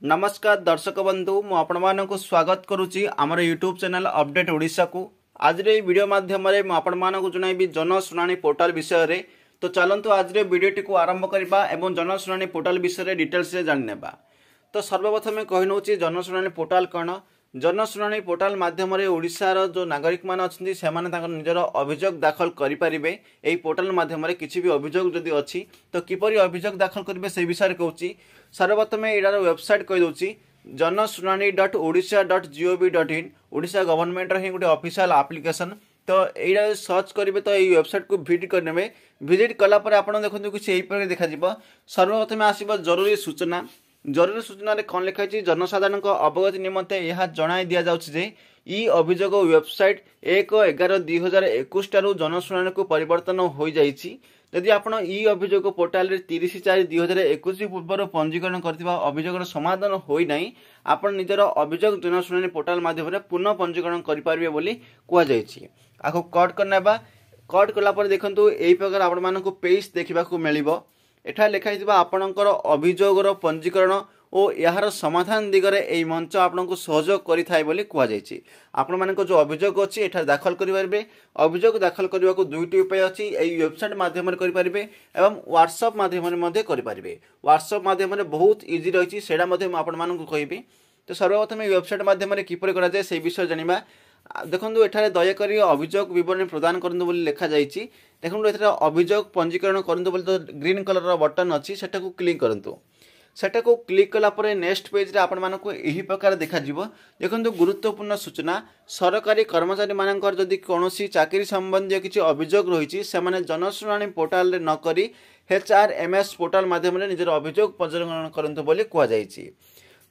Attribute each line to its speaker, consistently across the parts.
Speaker 1: नमस्कार दर्शक बंधु मुझे स्वागत करुच्ची आमर यूट्यूब चैनल अपडेट ओडिशा को आज वीडियो माध्यम मुझे जनइबी जनशुणाणी पोर्टाल विषय रे। तो चलतु आज वीडियोटी को आरंभ करबा एवं जनशुणाणी पोर्टाल विषय डिटेल्स जानिनेबा। तो सर्वप्रथम कही नौ जनशुणाणी पोर्टाल कौन। जनशुणाणी पोर्टाल माध्यम ओडिशार जो नागरिक मान अच्छी से निजर अभियोग दाखल करेंगे। यही पोर्टाल माध्यम किसी भी अभियोग जदि अच्छी तो किपरि अभियोग दाखल करेंगे से विषय कहूँ। सर्वप्रथम यार वेबसाइट कहीदे जनशुणाणी.odisha.gov.in ओडिशा गवर्नमेंट ही गोटे ऑफिशियल एप्लिकेशन। तो यहाँ सर्च करेंगे तो ये वेबसाइट को विजिट करेंगे। विजिट कलापर आप देखते किसी यही प्रकार देखा। सर्वप्रथम आसब जरूरी सूचना। जरूरी सूचना कौन लिखाई जनसाधारण अवगति निमंते यह जनाई दि जाए इ अभियोग वेबसाइट 1/11/2021 ठारू जनशुणाणी को परिवर्तन हो जाइछि। यदि आपण इ अभियोग पोर्टाल 30/4/2021 पूर्व पंजीकरण करथिबा अभियोगर समाधान होई नाही आपण निजर अभियोग जनशुणाणी पोर्टाल माध्यम पुनः पंजीकरण करि पारिबे बोली कुआ जाइछि। आको कट करनेबा कट कला पर देखंतु एई प्रकार आपण मानको पेज देखिबा को मिलिबो। एठा लिखाइथिबा आपणकर अभियोगर पंजीकरण और यार समाधान दिगरे एई मंच आपनको सहयोग करिथाय बोली कुआ जाइछि। आपण मानको जो अभियोग अछि एठा दाखल करि पारिबे। अभियोग दाखल करबा को दुईटी उपाय अछि। एई वेबसाइट माध्यम रे करि पारिबे एवं व्हाट्सएप माध्यम रे मध्ये करि पारिबे। व्हाट्सएप माध्यम रे बहुत इजी रहिछि सेडा मध्ये आपण मानको कहिबे। तो सर्वप्रथम वेबसाइट माध्यम रे किपरि करा जाय से विषय जानिबा। देखंतु एठारे दयाकरी अभियोग विवरणी प्रदान करंतु बोली लिखा जाइछि। देखंतु एठारे अभियोग पंजीकरण करंतु बोली तो ग्रीन कलर रो बटन अछि सेटा को क्लिक करंतु। सेटा को क्लिक कला पर नेक्स्ट पेज रे आपण मानको एही प्रकार देखा जिवो। देखंतु गुरुत्वपूर्ण सूचना सरकारी कर्मचारी मानकर जदि कोनोसी चाकरी संबंधी किछि अभियोग रहिछि से माने जनशुणाणी पोर्टाल रे न करी HRMS पोर्टाल माध्यम रे निजर अभियोग पंजीकरण करंतु बोली कुआ जाइछि।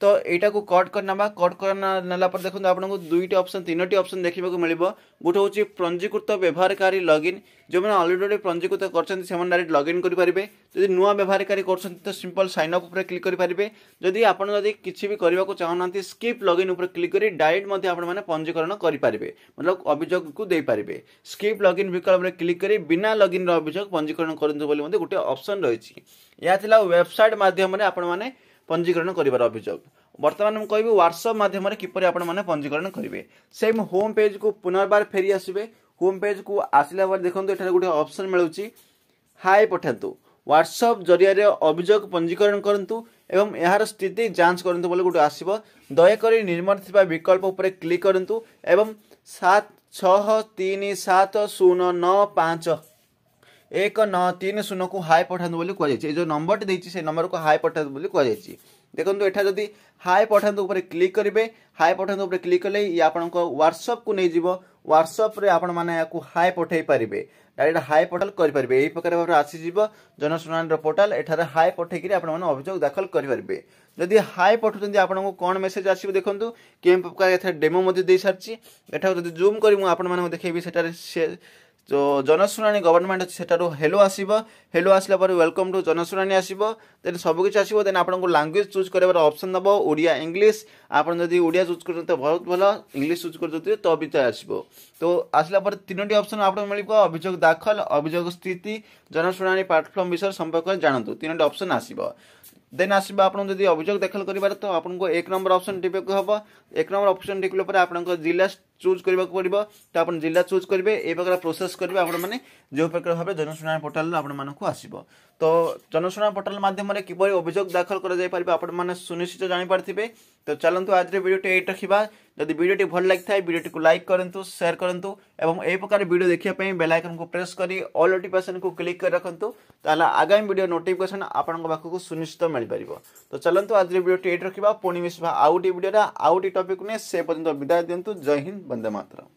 Speaker 1: तो यहाँ को कट करना कट करना पर देखो आपको दुईटी ऑप्शन तीनोटी ऑप्शन देखा मिले। गोटे हूँ पंजीकृत व्यवहारकारी लॉगिन जो मैंने अलरेडी पंजीकृत कर डायरेक्ट लॉगिन करेंगे। जदि नुआ व्यवहारकारी कर तो सिंपल साइन अप पर क्लिक करेंगे। जदि आपड़ जदि किसी भी करने को चाहूना स्किप लॉगिन उपर क्लिक कर डायरेक्ट आपने पंजीकरण करेंगे मतलब अभियोग को दे पारे। स्किप लॉगिन विकल्प क्लिक कर बिना लॉगिन अभियोग पंजीकरण करूँ गोटे ऑप्शन रही। यह वेबसाइट माध्यम आपने पंजीकरण करिवार अभियोग। वर्तमान मुझे कहबी व्हाट्सएप माध्यम किपरि आपण माने पंजीकरण करेंगे। सेम होम पेज को पुनर्बार फेरी आसबे। होम पेज को आसला बार देखंतु एठारे गोटे ऑप्शन मिलुची हाय पठातु। व्हाट्सएप जरिया अभियोग पंजीकरण करंतु एवं यार स्थिति जांच करंतु बोले गोटे आसीबो। दयाकरी निर्माण थिबा विकल्प उपर क्लिक करंतु एवं 7630951930 को हाय पठातु बोली कुआ जायछि। जो नंबर देछि से नंबर को हाय पठातु बोली कुआ जायछि। देखंतु एठा जदि हाय पठातु ऊपर क्लिक करेंगे। हाय पठातु ऊपर क्लिक कले ये आपन को व्हाट्सएप को नहीं जीवो। व्हाट्सएप रे आपण माने याकू हाय पठाई पारिबे। डायरेक्ट हाय पोर्टाल करि पारिबे। एही प्रकार भाबरे आसी जीवो जनशुणाणी रो पोर्टाल। एठारे हाय पठाई कि आपण माने अभियोग दाखल करि पारिबे। जदि हाय पठुचंदी आपण को कोन मेसेज आसीबो देखंतु केम प्रकार एथा डेमो मध्ये दे सारछि। एठा जदि जूम करी मु आपण माने देखेबी सेटारे जो जनशुणाणी गवर्नमेंट अच्छे सेटारो हेलो आसीबो। हेलो आसला पर वेलकम टू जनशुणाणी आसीबो। देन सब किछ आसीबो। देन आपन को लैंग्वेज चूज करबार ऑप्शन दबो ओडिया इंग्लिश। आपन जदि ओडिया चूज करते तो बहुत भलो। इंग्लिश चूज करते तो भी आसीबो। तो आसला पर तीनोटी ऑप्शन आपन मिलिबो अभियोग दाखल अभियोग स्थिति जनशुणाणी प्लेटफॉर्म विषय संपर्क जानतु तीनोटी ऑप्शन आसीबो। देन आसबा आपन जदि अभियोग दाखल करिबार तो आपन को एक नंबर ऑप्शन टिपे को हबो। एक नंबर ऑप्शन टिकले पर आपन को जिला चूज करबा को पड़िबो। तो आपन जिला चूज करिवे ए प्रकार प्रोसेस करिवे आपन माने जो प्रकार भाबे जनशुणाणी पोर्टाल आपन माने को आसीबो। तो जनशुणाणी पोर्टाल माध्यम रे किबो अभियोग दाखल करा जाय पारिबे आपन माने सुनिश्चित जानि पारथिबे। तो चलंतु आज रे वीडियोटी एट रखिबा। जदि वीडियोटी भल लागिथाय वीडियोटी को लाइक करंतु शेयर करंतु एवं ए प्रकार वीडियो देखिया पई बेल आइकन को प्रेस करी ऑल नोटिफिकेशन को क्लिक कर रखंतु। ताला आगामी वीडियो नोटिफिकेशन आपन को बाकू को सुनिश्चित मिल पारिबो। तो चलंतु आज रे वीडियोटी एट रखिबा। पुणी मिसबा आउटी वीडियो रा आउटी टॉपिक ने से पर्यंत विदाय दियंतु। जय हिंद वंदे मातरम।